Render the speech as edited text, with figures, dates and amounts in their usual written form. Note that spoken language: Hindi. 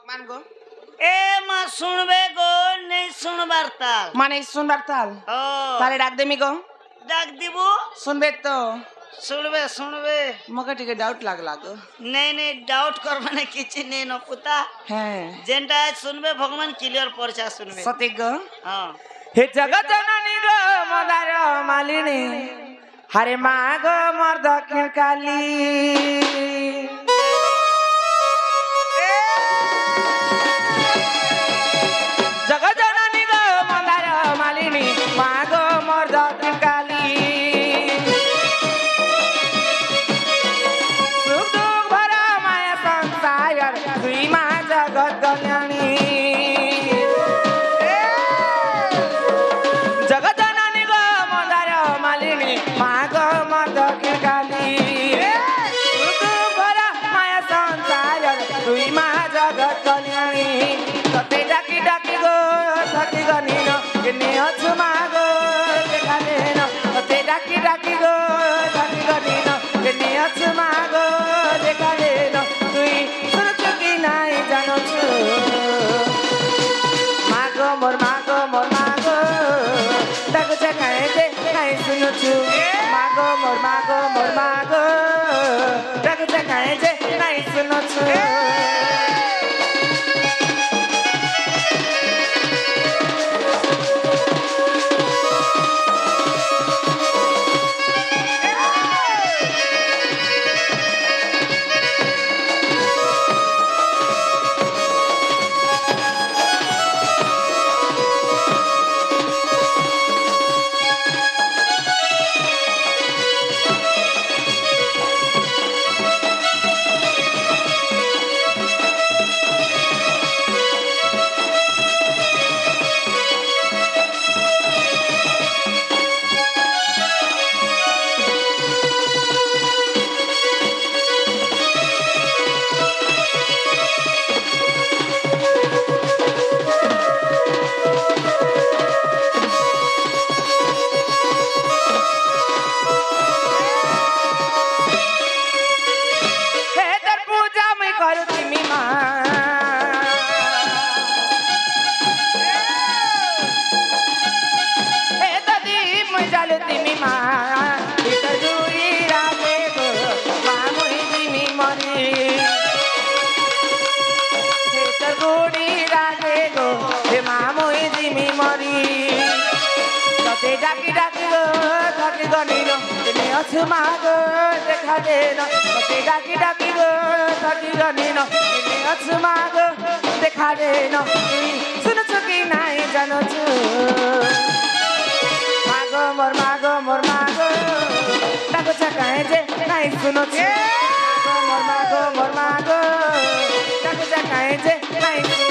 मान गो ए माँ सुनबे गो नहीं सुनबार ताल माने सुनबार ताल ओ ताले डाक देमी गो डाक दिबो सुनबे तो सुनबे सुनबे मके टिके डाउट लागला गो नहीं नहीं डाउट कर माने किछि नहीं न पुता हैं जेंटा सुनबे भगवान क्लियर परचा सुनबे सती गो हां हे जगत जननी गो मदार मालिनी हरे माँ गो मोर दक्षिण काली जगत जननी गो मदार मालिनी माँ गो मोर दक्षिण काली सुख दुख भरा माया संसार दुई माँ जगत कल्याणी जगत जननी गो मदार मालिनी माँ गो मोर दक्षिण काली सुख दुख भरा माया संसार दुई माँ जगत कल्याणी तते डाकी डाकी गो थकी गनिन किने अछु मागो देखा देन तते डाकी डाकी गो थकी गनिन किने अछु मागो देखा देन तुई सुरु कि नाइ जानो छु मागो मोर मागो डाको चकाए दे काई सुनु छु मागो मोर मागो डाको चकाए दे काई सुनु छु डाकी डाकी गो थकी गनिन किने अछु मागो देखा देन तते डाकी डाकी गो थकी गनिन किने अछु मागो देखा देन सुनु छु कि नाइ जानो छु मागो मोर मागो डाको चकाए जे नाइ सुनो छु मागो मोर मागो डाको चकाए जे नाइ